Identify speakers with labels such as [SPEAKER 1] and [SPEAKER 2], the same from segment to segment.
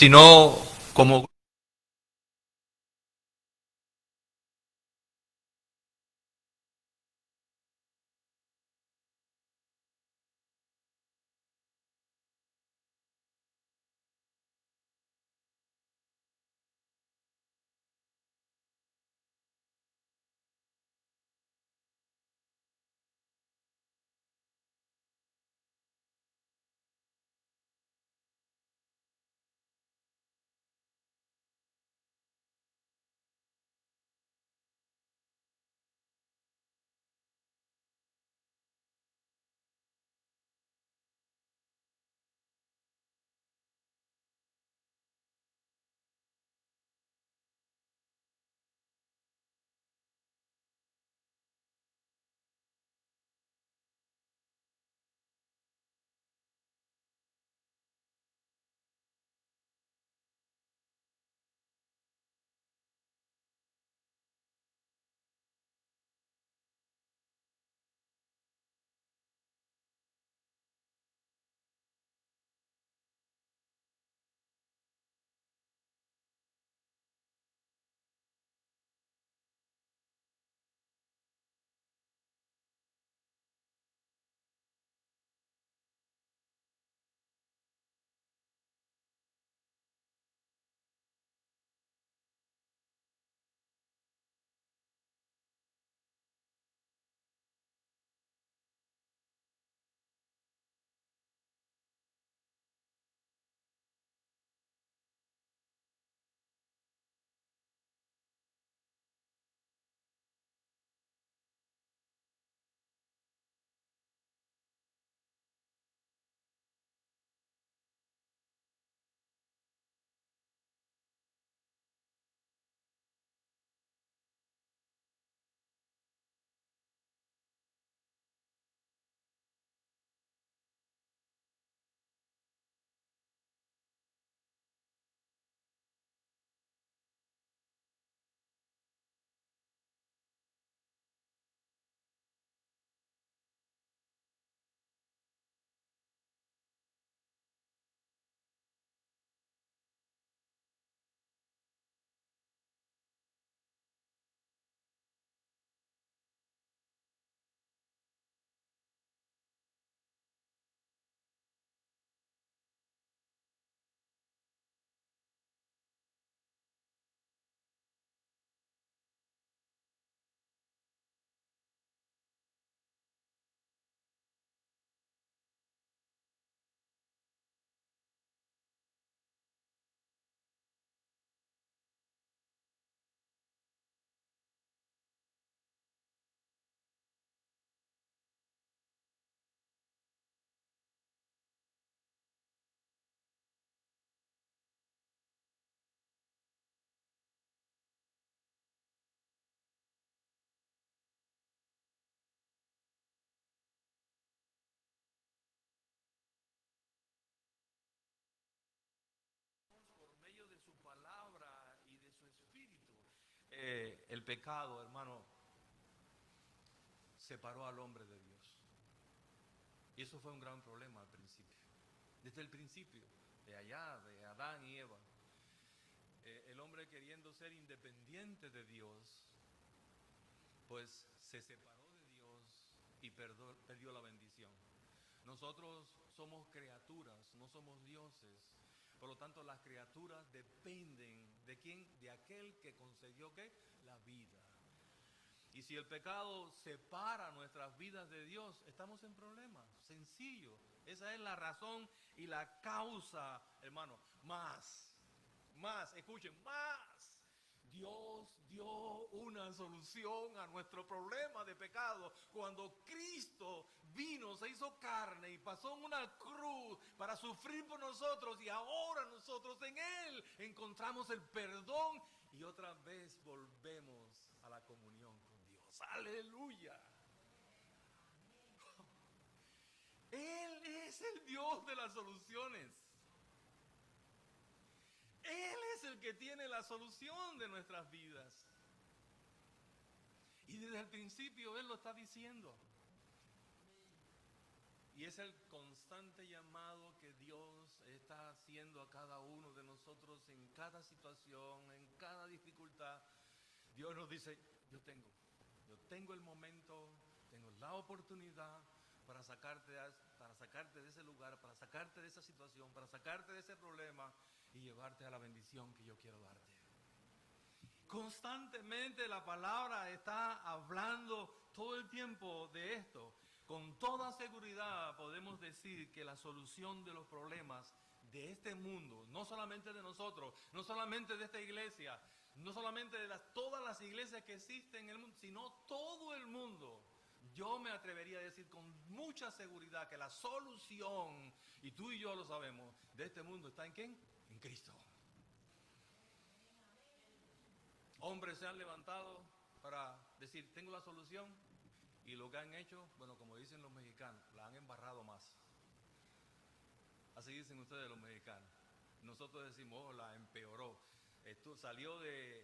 [SPEAKER 1] sino como por medio de su palabra y de su espíritu. El pecado, hermano, separó al hombre de Dios. Y eso fue un gran problema al principio. Desde el principio, de allá, de Adán y Eva. El hombre queriendo ser independiente de Dios, pues se separó de Dios y perdió la bendición. Nosotros somos criaturas, no somos dioses. Por lo tanto, las criaturas dependen de quién, de aquel que concedió ¿qué? La vida. Y si el pecado separa nuestras vidas de Dios, estamos en problemas. Sencillo. Esa es la razón y la causa, hermano. Más, escuchen, más. Dios dio una solución a nuestro problema de pecado cuando Cristo vino, se hizo carne y pasó en una cruz para sufrir por nosotros, y ahora nosotros en Él encontramos el perdón y otra vez volvemos a la comunión con Dios. Aleluya. Él es el Dios de las soluciones. Él es el que tiene la solución de nuestras vidas. Y desde el principio Él lo está diciendo. Y es el constante llamado que Dios está haciendo a cada uno de nosotros cada situación, en cada dificultad, Dios nos dice, yo tengo el momento, tengo la oportunidad para para sacarte de ese lugar, para sacarte de esa situación, para sacarte de ese problema y llevarte a la bendición que yo quiero darte. Constantemente la palabra está hablando todo el tiempo de esto. Con toda seguridad podemos decir que la solución de los problemas de este mundo, no solamente de nosotros, no solamente de esta iglesia, no solamente de todas las iglesias que existen en el mundo, sino todo el mundo. Yo me atrevería a decir con mucha seguridad que la solución, y tú y yo lo sabemos, de este mundo está ¿en quién? En Cristo. Hombres se han levantado para decir, tengo la solución, y lo que han hecho, bueno, como dicen los mexicanos, la han embarrado más. Así dicen ustedes los mexicanos. Nosotros decimos, oh, la empeoró. Esto salió de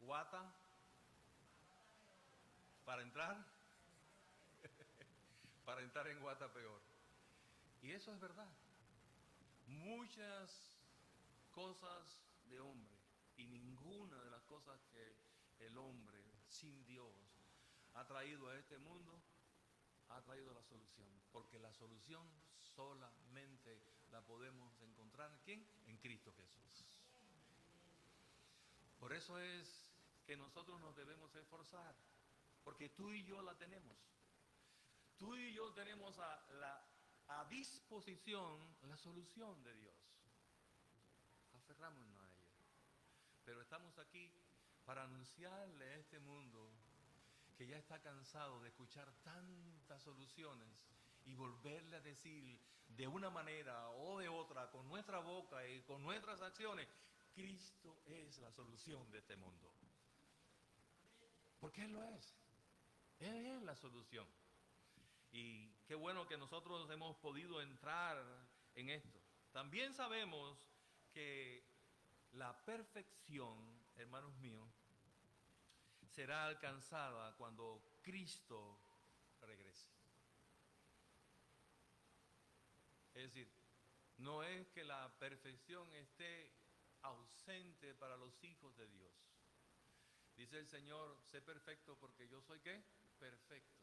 [SPEAKER 1] Guata para entrar, para entrar en Guata peor. Y eso es verdad. Muchas cosas de hombre y ninguna de las cosas que el hombre sin Dios ha traído a este mundo ha traído la solución, porque la solución solamente la podemos encontrar ¿en quién? En Cristo Jesús. Por eso es que nosotros nos debemos esforzar, porque tú y yo la tenemos. Tú y yo tenemos a disposición la solución de Dios. Aferrámonos a ella. Pero estamos aquí para anunciarle a este mundo que ya está cansado de escuchar tantas soluciones y volverle a decir de una manera o de otra, con nuestra boca y con nuestras acciones, Cristo es la solución de este mundo. Porque Él lo es. Él es la solución. Y qué bueno que nosotros hemos podido entrar en esto. También sabemos que la perfección, hermanos míos, será alcanzada cuando Cristo regrese. Es decir, no es que la perfección esté ausente para los hijos de Dios. Dice el Señor, sé perfecto porque yo soy ¿qué? Perfecto.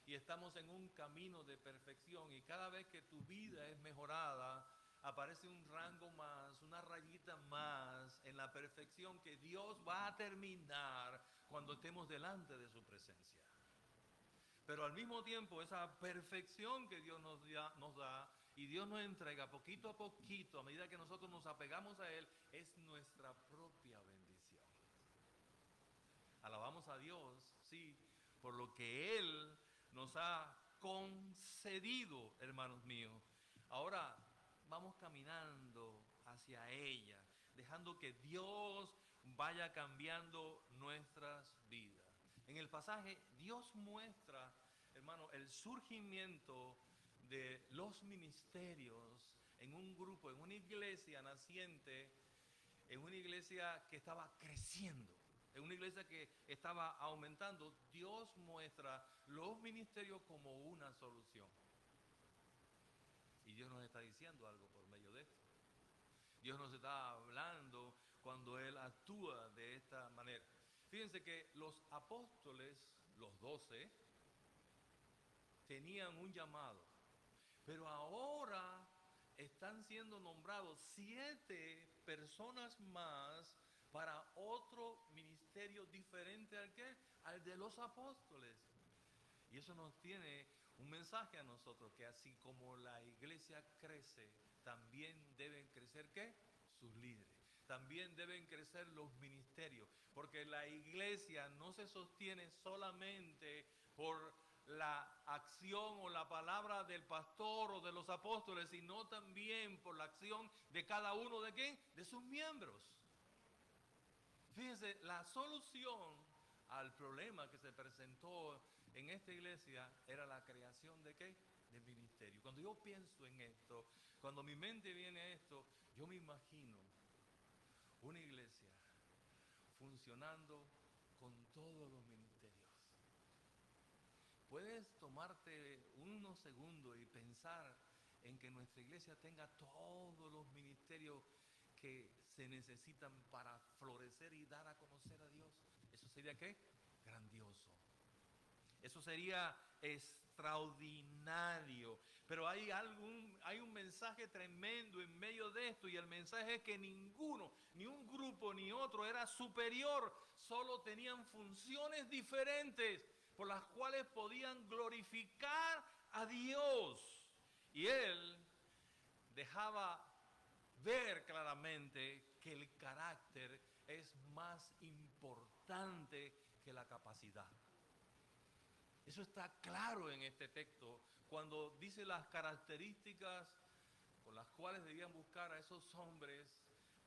[SPEAKER 1] Y estamos en un camino de perfección y cada vez que tu vida es mejorada, aparece un rango más, una rayita más en la perfección que Dios va a terminar cuando estemos delante de su presencia. Pero al mismo tiempo esa perfección que Dios nos da y Dios nos entrega poquito a poquito, a medida que nosotros nos apegamos a Él, es nuestra propia bendición. Alabamos a Dios, sí, por lo que Él nos ha concedido, hermanos míos. Ahora vamos caminando hacia ella, dejando que Dios vaya cambiando nuestras vidas. En el pasaje, Dios muestra, hermano, el surgimiento de los ministerios en un grupo, en una iglesia naciente, en una iglesia que estaba creciendo, en una iglesia que estaba aumentando. Dios muestra los ministerios como una solución. Y Dios nos está diciendo algo por medio de esto. Dios nos está hablando cuando Él actúa de esta manera. Fíjense que los apóstoles, los 12, tenían un llamado, pero ahora están siendo nombrados 7 personas más para otro ministerio diferente al que, al de los apóstoles. Y eso nos tiene un mensaje a nosotros, que así como la iglesia crece, también deben crecer ¿qué? Sus líderes. También deben crecer los ministerios, porque la iglesia no se sostiene solamente por la acción o la palabra del pastor o de los apóstoles, sino también por la acción de cada uno de ¿quién? De sus miembros. Fíjense, la solución al problema que se presentó en esta iglesia era la creación de ¿qué? De ministerio. Cuando yo pienso en esto, cuando mi mente viene a esto, yo me imagino una iglesia funcionando con todos los ministerios. Puedes tomarte unos segundos y pensar en que nuestra iglesia tenga todos los ministerios que se necesitan para florecer y dar a conocer a Dios. ¿Eso sería qué? Grandioso. Eso sería extraordinario. Pero hay un mensaje tremendo en medio de esto, y el mensaje es que ninguno, ni un grupo ni otro era superior, solo tenían funciones diferentes por las cuales podían glorificar a Dios. Y él dejaba ver claramente que el carácter es más importante que la capacidad. Eso está claro en este texto, cuando dice las características con las cuales debían buscar a esos hombres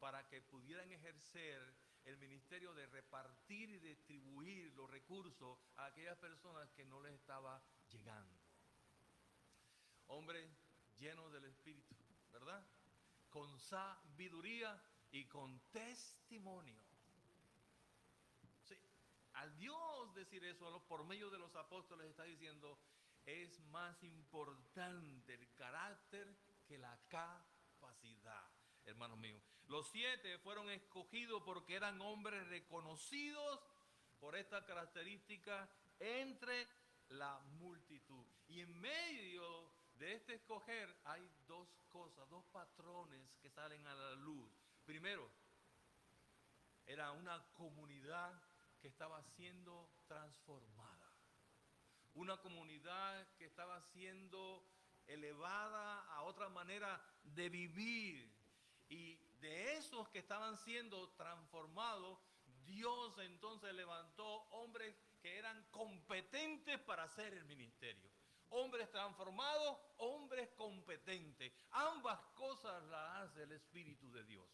[SPEAKER 1] para que pudieran ejercer el ministerio de repartir y distribuir los recursos a aquellas personas que no les estaba llegando. Hombres llenos del Espíritu, ¿verdad? Con sabiduría y con testimonio. Sí, al Dios decir eso por medio de los apóstoles está diciendo, es más importante el carácter que la capacidad, hermanos míos. Los 7 fueron escogidos porque eran hombres reconocidos por esta característica entre la multitud. Y en medio de este escoger hay dos cosas, dos patrones que salen a la luz. Primero, era una comunidad que estaba siendo transformada. Una comunidad que estaba siendo elevada a otra manera de vivir. Y de esos que estaban siendo transformados, Dios entonces levantó hombres que eran competentes para hacer el ministerio. Hombres transformados, hombres competentes. Ambas cosas las hace el Espíritu de Dios.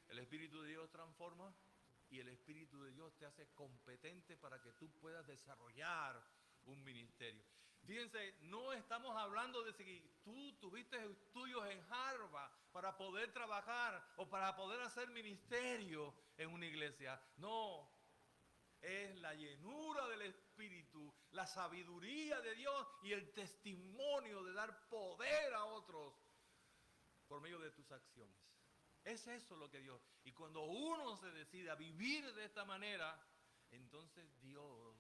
[SPEAKER 1] El Espíritu de Dios transforma y el Espíritu de Dios te hace competente para que tú puedas desarrollar un ministerio. Fíjense, no estamos hablando de si tú tuviste estudios en Harvard para poder trabajar o para poder hacer ministerio en una iglesia. No, es la llenura del Espíritu, la sabiduría de Dios y el testimonio de dar poder a otros por medio de tus acciones. Es eso lo que Dios. Y cuando uno se decide a vivir de esta manera, entonces Dios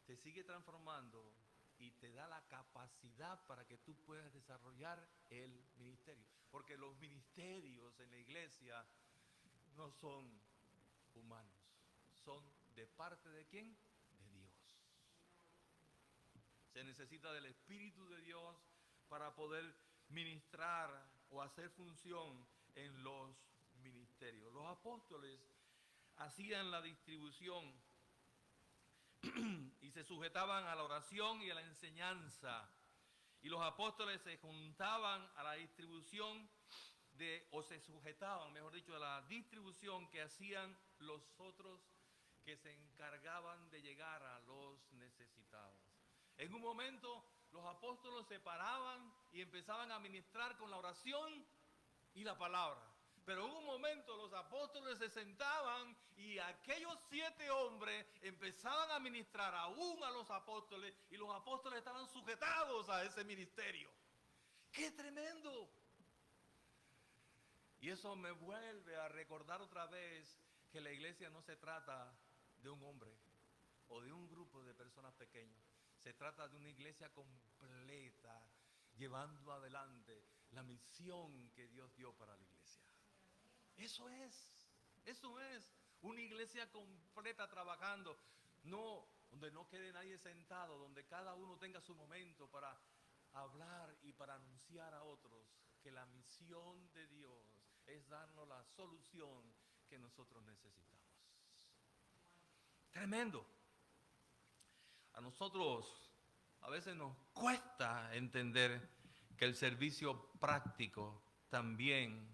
[SPEAKER 1] te sigue transformando y te da la capacidad para que tú puedas desarrollar el ministerio. Porque los ministerios en la iglesia no son humanos, son de parte de ¿quién? De Dios. Se necesita del Espíritu de Dios para poder ministrar o hacer función en los ministerios. Los apóstoles hacían la distribución y se sujetaban a la oración y a la enseñanza. Y los apóstoles se juntaban a la distribución o se sujetaban, mejor dicho, a la distribución que hacían los otros que se encargaban de llegar a los necesitados. En un momento los apóstoles se paraban y empezaban a ministrar con la oración y la palabra. Pero en un momento los apóstoles se sentaban y aquellos 7 hombres empezaban a ministrar aún a los apóstoles y los apóstoles estaban sujetados a ese ministerio. ¡Qué tremendo! Y eso me vuelve a recordar otra vez que la iglesia no se trata de un hombre o de un grupo de personas pequeñas. Se trata de una iglesia completa, llevando adelante la misión que Dios dio para la iglesia. Eso es una iglesia completa trabajando, no donde no quede nadie sentado, donde cada uno tenga su momento para hablar y para anunciar a otros que la misión de Dios es darnos la solución que nosotros necesitamos. Tremendo. A nosotros a veces nos cuesta entender que el servicio práctico también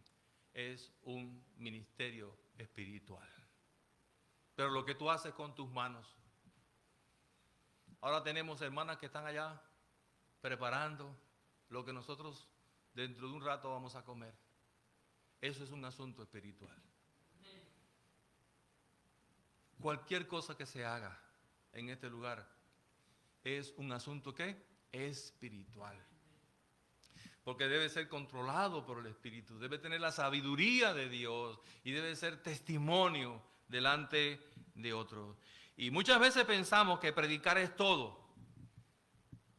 [SPEAKER 1] es un ministerio espiritual. Pero lo que tú haces con tus manos. Ahora tenemos hermanas que están allá preparando lo que nosotros dentro de un rato vamos a comer. Eso es un asunto espiritual. Cualquier cosa que se haga en este lugar es un asunto ¿qué? Espiritual. porque debe ser controlado por el Espíritu, debe tener la sabiduría de Dios y debe ser testimonio delante de otros. Y muchas veces pensamos que predicar es todo.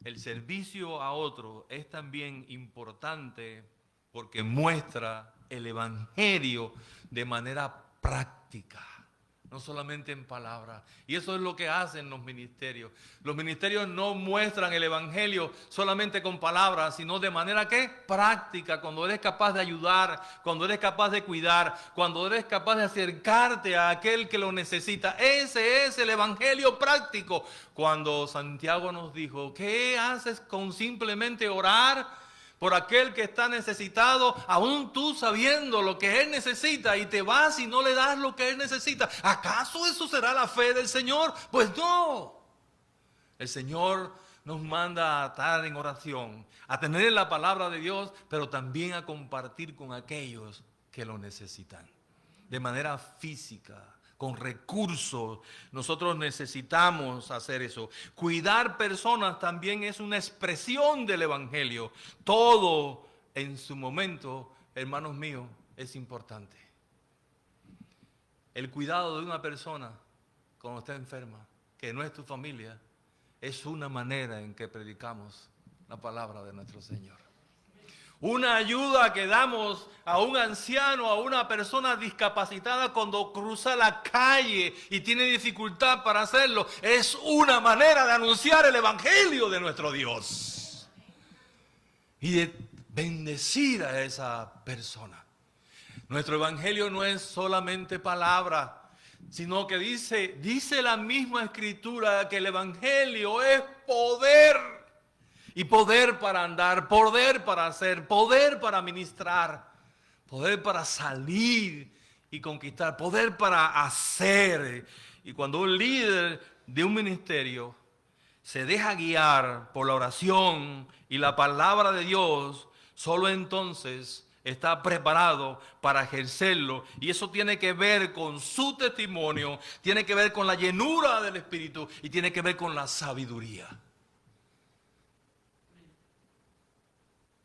[SPEAKER 1] El servicio a otro es también importante porque muestra el Evangelio de manera práctica, no solamente en palabras. Y eso es lo que hacen los ministerios. Los ministerios no muestran el Evangelio solamente con palabras, sino de manera que práctica, cuando eres capaz de ayudar, cuando eres capaz de cuidar, cuando eres capaz de acercarte a aquel que lo necesita. Ese es el Evangelio práctico. Cuando Santiago nos dijo, ¿qué haces con simplemente orar por aquel que está necesitado, aún tú sabiendo lo que él necesita, y te vas y no le das lo que él necesita? ¿Acaso eso será la fe del Señor? Pues no. El Señor nos manda a estar en oración, a tener la palabra de Dios, pero también a compartir con aquellos que lo necesitan. De manera física, con recursos, nosotros necesitamos hacer eso. Cuidar personas también es una expresión del Evangelio. Todo en su momento, hermanos míos, es importante. El cuidado de una persona cuando está enferma, que no es tu familia, es una manera en que predicamos la palabra de nuestro Señor. Una ayuda que damos a un anciano, a una persona discapacitada cuando cruza la calle y tiene dificultad para hacerlo, es una manera de anunciar el Evangelio de nuestro Dios y de bendecir a esa persona. Nuestro Evangelio no es solamente palabra, sino que dice la misma Escritura que el Evangelio es poder. Y poder para andar, poder para hacer, poder para ministrar, poder para salir y conquistar, poder para hacer. Y cuando un líder de un ministerio se deja guiar por la oración y la palabra de Dios, solo entonces está preparado para ejercerlo. Y eso tiene que ver con su testimonio, tiene que ver con la llenura del Espíritu y tiene que ver con la sabiduría.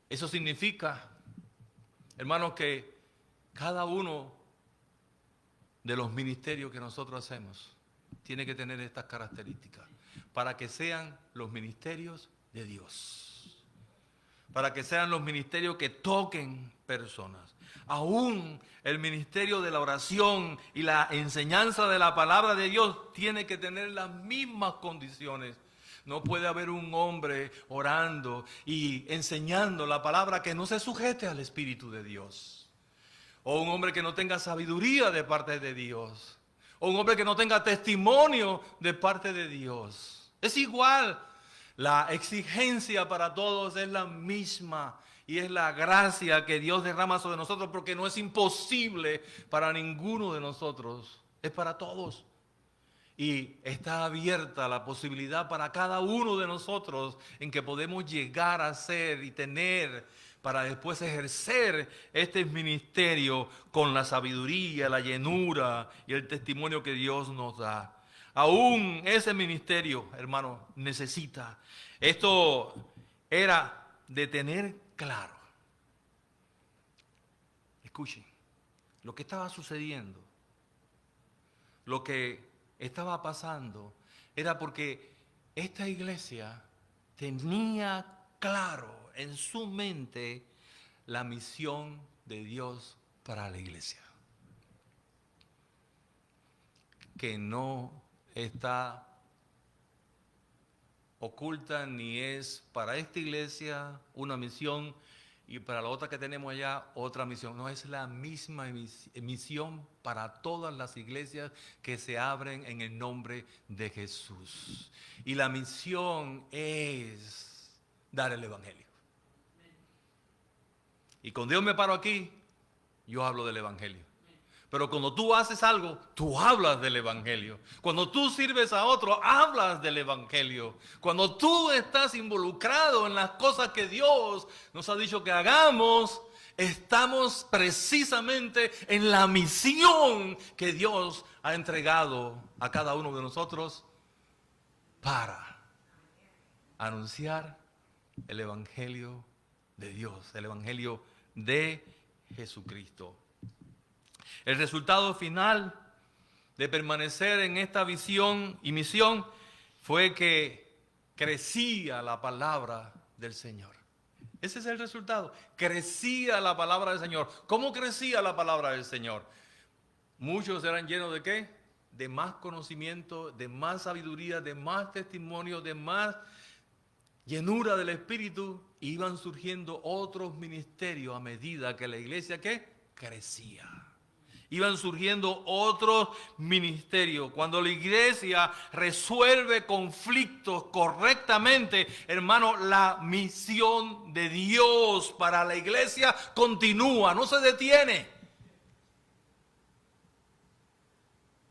[SPEAKER 1] Eso significa, hermanos, que cada uno de los ministerios que nosotros hacemos tiene que tener estas características para que sean los ministerios de Dios, para que sean los ministerios que toquen personas. Aún el ministerio de la oración y la enseñanza de la palabra de Dios tiene que tener las mismas condiciones. No puede haber un hombre orando y enseñando la palabra que no se sujete al Espíritu de Dios. O un hombre que no tenga sabiduría de parte de Dios. O un hombre que no tenga testimonio de parte de Dios. Es igual. La exigencia para todos es la misma. Y es la gracia que Dios derrama sobre nosotros, porque no es imposible para ninguno de nosotros. Es para todos. Y está abierta la posibilidad para cada uno de nosotros en que podemos llegar a ser y tener para después ejercer este ministerio con la sabiduría, la llenura y el testimonio que Dios nos da. Aún ese ministerio, hermano, necesita. Esto era de tener claro. Escuchen, lo que estaba sucediendo, lo que estaba pasando, era porque esta iglesia tenía claro en su mente la misión de Dios para la iglesia, que no está oculta ni es para esta iglesia una misión y para la otra que tenemos allá otra misión. No, es la misma misión para todas las iglesias que se abren en el nombre de Jesús. Y la misión es dar el Evangelio. Y cuando Dios me paro aquí, yo hablo del Evangelio. Pero cuando tú haces algo, tú hablas del Evangelio. Cuando tú sirves a otro, hablas del Evangelio. Cuando tú estás involucrado en las cosas que Dios nos ha dicho que hagamos, estamos precisamente en la misión que Dios ha entregado a cada uno de nosotros para anunciar el Evangelio de Dios, el Evangelio de Jesucristo. El resultado final de permanecer en esta visión y misión fue que crecía la palabra del Señor. Ese es el resultado. Crecía la palabra del Señor. ¿Cómo crecía la palabra del Señor? Muchos eran llenos de ¿qué? De más conocimiento, de más sabiduría, de más testimonio, de más llenura del Espíritu. Iban surgiendo otros ministerios a medida que la iglesia ¿qué? Crecía. Iban surgiendo otros ministerios. Cuando la iglesia resuelve conflictos correctamente, hermano, la misión de Dios para la iglesia continúa, no se detiene.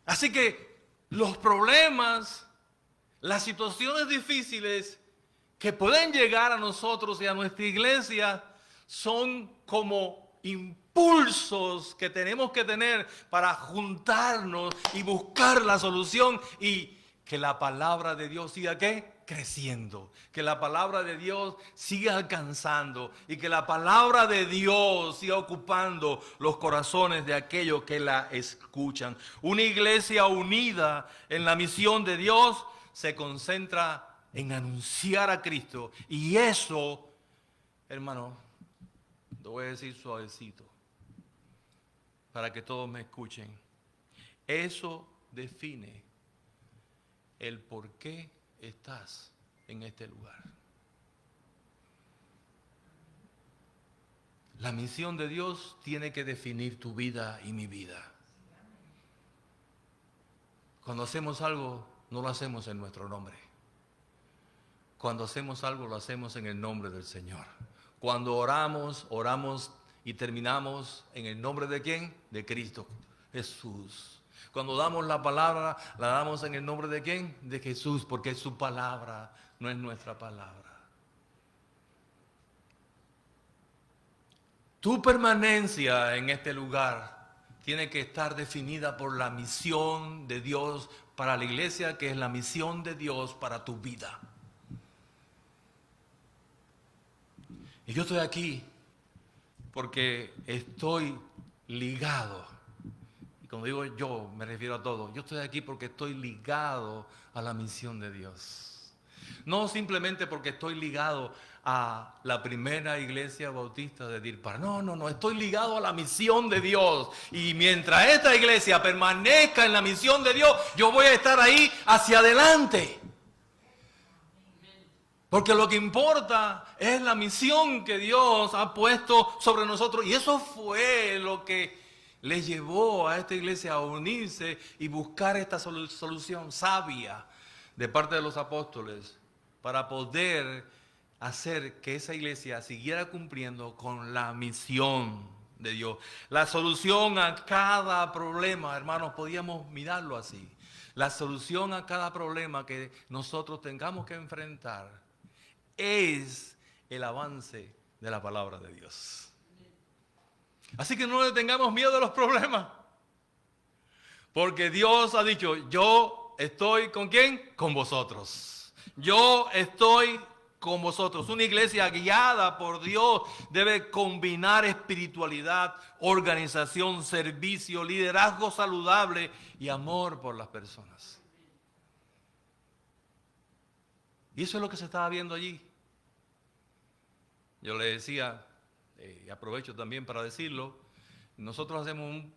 [SPEAKER 1] Así que los problemas, las situaciones difíciles que pueden llegar a nosotros y a nuestra iglesia son como impulsos que tenemos que tener para juntarnos y buscar la solución y que la palabra de Dios siga ¿qué? Creciendo, que la palabra de Dios siga alcanzando y que la palabra de Dios siga ocupando los corazones de aquellos que la escuchan. Una iglesia unida en la misión de Dios se concentra en anunciar a Cristo y eso, hermano, lo voy a decir suavecito para que todos me escuchen. Eso define el por qué estás en este lugar. La misión de Dios tiene que definir tu vida y mi vida. Cuando hacemos algo, no lo hacemos en nuestro nombre. Cuando hacemos algo, lo hacemos en el nombre del Señor. Cuando oramos, oramos y terminamos en el nombre de ¿quién? De Cristo Jesús. Cuando damos la palabra, la damos en el nombre de ¿quién? De Jesús, porque es su palabra, no es nuestra palabra. Tu permanencia en este lugar tiene que estar definida por la misión de Dios para la iglesia, que es la misión de Dios para tu vida. Y yo estoy aquí porque estoy ligado. Y cuando digo yo, me refiero a todo. Yo estoy aquí porque estoy ligado a la misión de Dios. No simplemente porque estoy ligado a la primera iglesia bautista de Deer Park. No, estoy ligado a la misión de Dios. Y mientras esta iglesia permanezca en la misión de Dios, yo voy a estar ahí hacia adelante. Porque lo que importa es la misión que Dios ha puesto sobre nosotros. Y eso fue lo que les llevó a esta iglesia a unirse y buscar esta solución sabia de parte de los apóstoles para poder hacer que esa iglesia siguiera cumpliendo con la misión de Dios. La solución a cada problema, hermanos, podíamos mirarlo así. La solución a cada problema que nosotros tengamos que enfrentar es el avance de la palabra de Dios. Así que no le tengamos miedo a los problemas. Porque Dios ha dicho, yo estoy ¿con quién? Con vosotros. Yo estoy con vosotros. Una iglesia guiada por Dios debe combinar espiritualidad, organización, servicio, liderazgo saludable y amor por las personas. Y eso es lo que se estaba viendo allí. Yo le decía, y aprovecho también para decirlo, nosotros hacemos un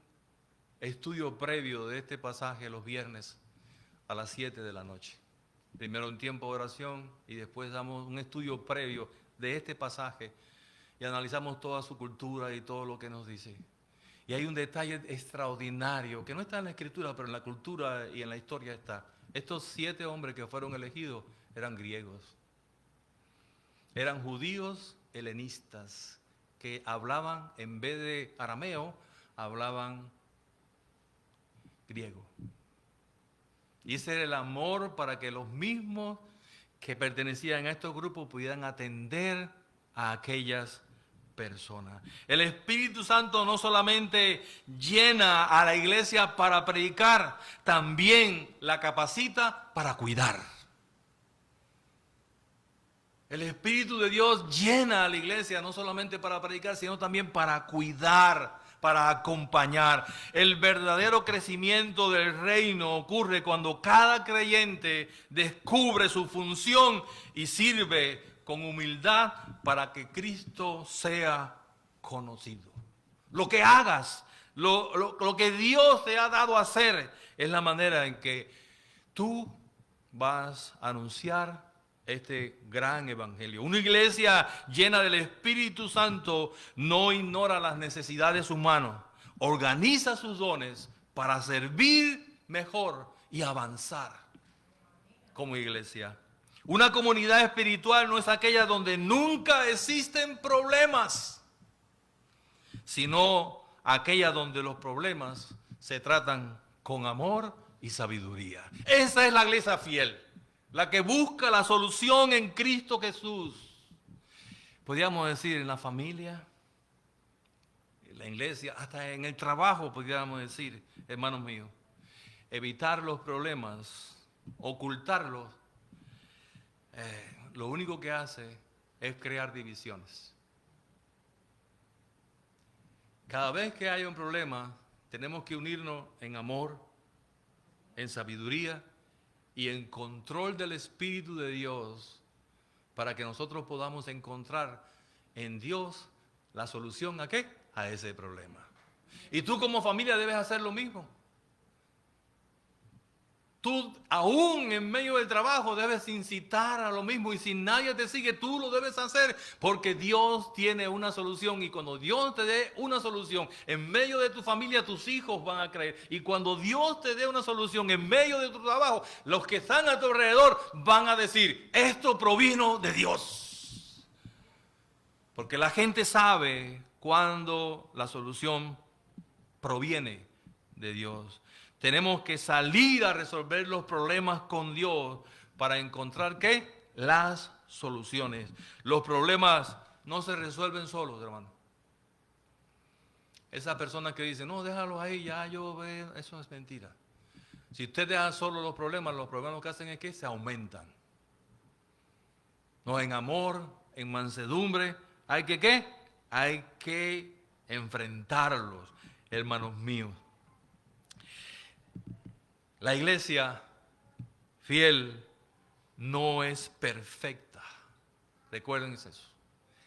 [SPEAKER 1] estudio previo de este pasaje los viernes a las 7 de la noche. Primero un tiempo de oración y después damos un estudio previo de este pasaje y analizamos toda su cultura y todo lo que nos dice. Y hay un detalle extraordinario que no está en la escritura, pero en la cultura y en la historia está. Estos 7 hombres que fueron elegidos eran griegos. Eran judíos helenistas que hablaban, en vez de arameo, hablaban griego. Y ese era el amor para que los mismos que pertenecían a estos grupos pudieran atender a aquellas personas. El Espíritu Santo no solamente llena a la iglesia para predicar, también la capacita para cuidar. El Espíritu de Dios llena a la iglesia no solamente para predicar, sino también para cuidar, para acompañar. El verdadero crecimiento del reino ocurre cuando cada creyente descubre su función y sirve con humildad para que Cristo sea conocido. Lo que hagas, lo que Dios te ha dado a hacer, es la manera en que tú vas a anunciar este gran evangelio. Una iglesia llena del Espíritu Santo no ignora las necesidades humanas, organiza sus dones para servir mejor y avanzar como iglesia. Una comunidad espiritual no es aquella donde nunca existen problemas, sino aquella donde los problemas se tratan con amor y sabiduría. Esa es la iglesia fiel, la que busca la solución en Cristo Jesús. Podríamos decir en la familia, en la iglesia, hasta en el trabajo, podríamos decir, hermanos míos, evitar los problemas, ocultarlos, lo único que hace es crear divisiones. Cada vez que haya un problema, tenemos que unirnos en amor, en sabiduría y en control del Espíritu de Dios para que nosotros podamos encontrar en Dios la solución ¿a qué? A ese problema. Y tú como familia debes hacer lo mismo. Tú aún en medio del trabajo debes incitar a lo mismo, y si nadie te sigue, tú lo debes hacer porque Dios tiene una solución, y cuando Dios te dé una solución en medio de tu familia, tus hijos van a creer, y cuando Dios te dé una solución en medio de tu trabajo, los que están a tu alrededor van a decir, esto provino de Dios, porque la gente sabe cuando la solución proviene de Dios. Tenemos que salir a resolver los problemas con Dios para encontrar ¿qué? Las soluciones. Los problemas no se resuelven solos, hermano. Esa persona que dice, no, déjalo ahí, ya yo veo, eso es mentira. Si usted deja solo los problemas lo que hacen es que se aumentan. No, en amor, en mansedumbre, hay que ¿qué? Hay que enfrentarlos, hermanos míos. La iglesia fiel no es perfecta. Recuerden eso.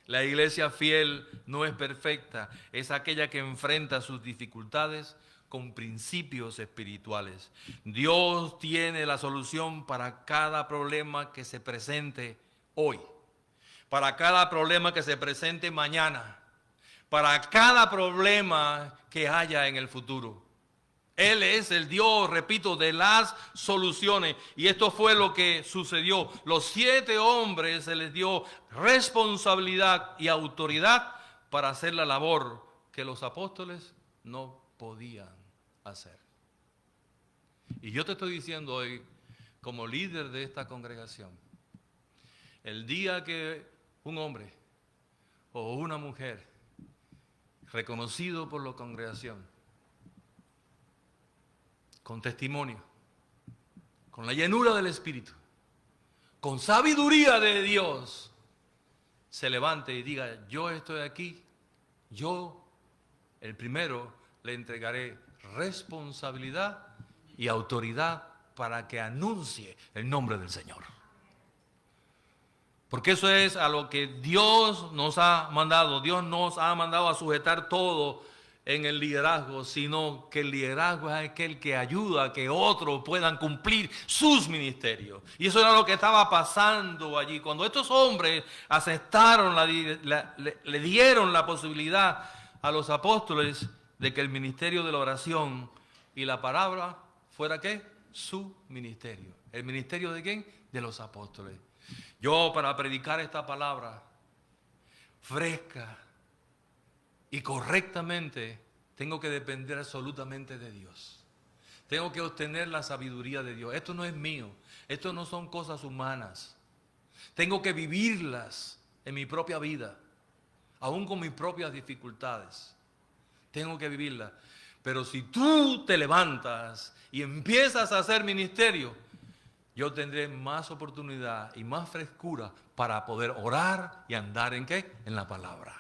[SPEAKER 1] La iglesia fiel no es perfecta. Es aquella que enfrenta sus dificultades con principios espirituales. Dios tiene la solución para cada problema que se presente hoy. Para cada problema que se presente mañana. Para cada problema que haya en el futuro. Él es el Dios, repito, de las soluciones. Y esto fue lo que sucedió. Los 7 hombres se les dio responsabilidad y autoridad para hacer la labor que los apóstoles no podían hacer. Y yo te estoy diciendo hoy, como líder de esta congregación, el día que un hombre o una mujer reconocido por la congregación, con testimonio, con la llenura del Espíritu, con sabiduría de Dios, se levante y diga, yo estoy aquí, yo, el primero, le entregaré responsabilidad y autoridad para que anuncie el nombre del Señor. Porque eso es a lo que Dios nos ha mandado. Dios nos ha mandado a sujetar todo en el liderazgo, sino que el liderazgo es aquel que ayuda a que otros puedan cumplir sus ministerios. Y eso era lo que estaba pasando allí. Cuando estos hombres aceptaron, le dieron la posibilidad a los apóstoles de que el ministerio de la oración y la palabra fuera ¿qué? Su ministerio. ¿El ministerio de quién? De los apóstoles. Yo, para predicar esta palabra fresca y correctamente, tengo que depender absolutamente de Dios. Tengo que obtener la sabiduría de Dios. Esto no es mío. Esto no son cosas humanas. Tengo que vivirlas en mi propia vida, aún con mis propias dificultades. Tengo que vivirlas. Pero si tú te levantas y empiezas a hacer ministerio, yo tendré más oportunidad y más frescura para poder orar y andar ¿en qué? En la palabra.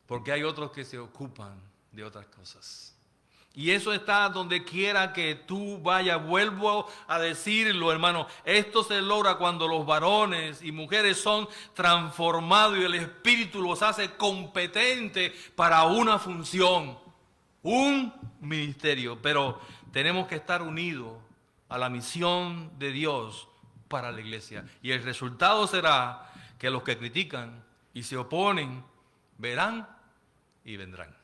[SPEAKER 1] Porque hay otros que se ocupan de otras cosas. Y eso está donde quiera que tú vayas. Vuelvo a decirlo, hermano. Esto se logra cuando los varones y mujeres son transformados y el Espíritu los hace competentes para una función, un ministerio. Pero tenemos que estar unidos a la misión de Dios para la iglesia. Y el resultado será que los que critican y se oponen verán y vendrán.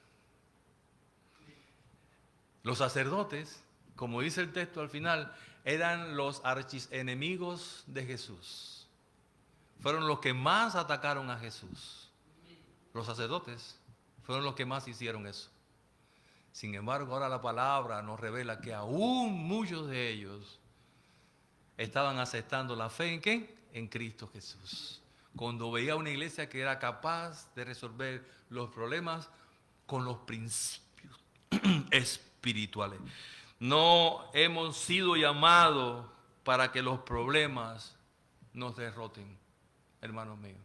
[SPEAKER 1] Los sacerdotes, como dice el texto al final, eran los archienemigos de Jesús. Fueron los que más atacaron a Jesús. Los sacerdotes fueron los que más hicieron eso. Sin embargo, ahora la palabra nos revela que aún muchos de ellos estaban aceptando la fe ¿en qué? En Cristo Jesús. Cuando veía una iglesia que era capaz de resolver los problemas con los principios espirituales. No hemos sido llamados para que los problemas nos derroten, hermanos míos.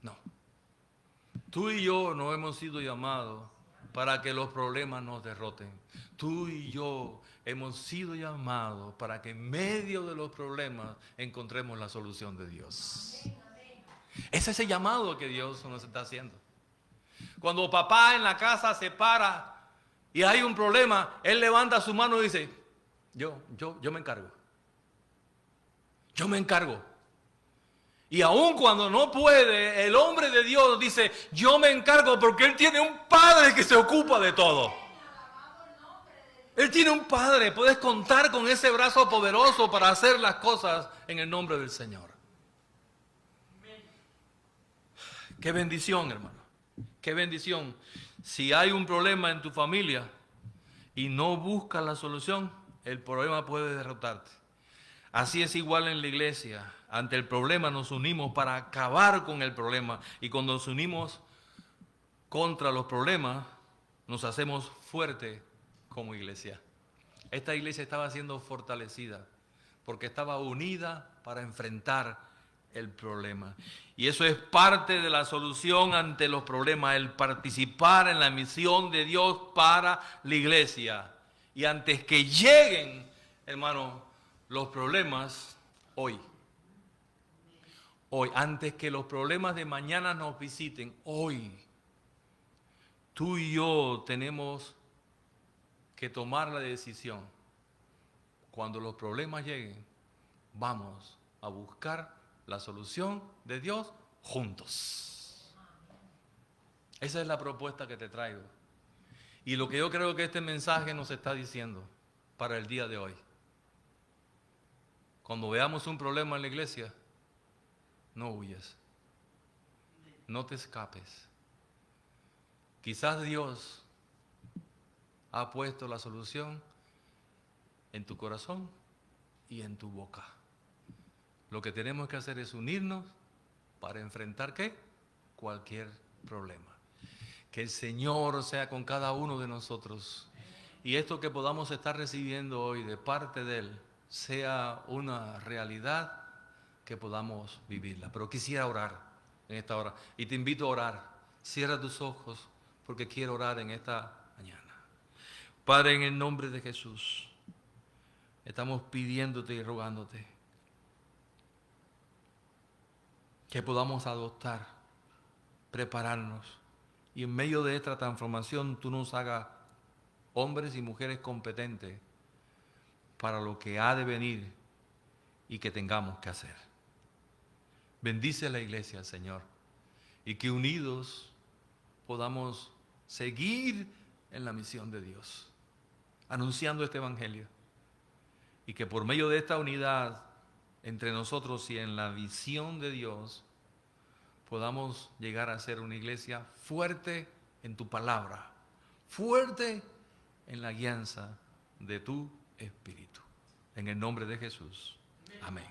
[SPEAKER 1] No. Tú y yo no hemos sido llamados para que los problemas nos derroten. Tú y yo hemos sido llamados para que en medio de los problemas encontremos la solución de Dios. Es ese llamado que Dios nos está haciendo. Cuando papá en la casa se para y hay un problema, él levanta su mano y dice, yo me encargo. Yo me encargo. Y aun cuando no puede, el hombre de Dios dice, yo me encargo porque él tiene un padre que se ocupa de todo. Él tiene un padre, puedes contar con ese brazo poderoso para hacer las cosas en el nombre del Señor. Qué bendición, hermano. Qué bendición. Si hay un problema en tu familia y no buscas la solución, el problema puede derrotarte. Así es igual en la iglesia. Ante el problema nos unimos para acabar con el problema. Y cuando nos unimos contra los problemas, nos hacemos fuertes como iglesia. Esta iglesia estaba siendo fortalecida porque estaba unida para enfrentar el problema. Y eso es parte de la solución ante los problemas, el participar en la misión de Dios para la iglesia. Y antes que lleguen, hermano, los problemas hoy, antes que los problemas de mañana nos visiten, hoy, tú y yo tenemos que tomar la decisión. Cuando los problemas lleguen, vamos a buscar la solución de Dios juntos. Esa es la propuesta que te traigo. Y lo que yo creo que este mensaje nos está diciendo para el día de hoy. Cuando veamos un problema en la iglesia, no huyas. No te escapes. Quizás Dios ha puesto la solución en tu corazón y en tu boca. Lo que tenemos que hacer es unirnos para enfrentar ¿qué? Cualquier problema. Que el Señor sea con cada uno de nosotros. Y esto que podamos estar recibiendo hoy de parte de Él sea una realidad que podamos vivirla. Pero quisiera orar en esta hora. Y te invito a orar. Cierra tus ojos porque quiero orar en esta mañana. Padre, en el nombre de Jesús, estamos pidiéndote y rogándote que podamos adoptar, prepararnos y en medio de esta transformación tú nos hagas hombres y mujeres competentes para lo que ha de venir y que tengamos que hacer. Bendice a la iglesia, Señor, y que unidos podamos seguir en la misión de Dios, anunciando este evangelio, y que por medio de esta unidad entre nosotros y en la visión de Dios podamos llegar a ser una iglesia fuerte en tu palabra, fuerte en la guianza de tu Espíritu. En el nombre de Jesús. Amén.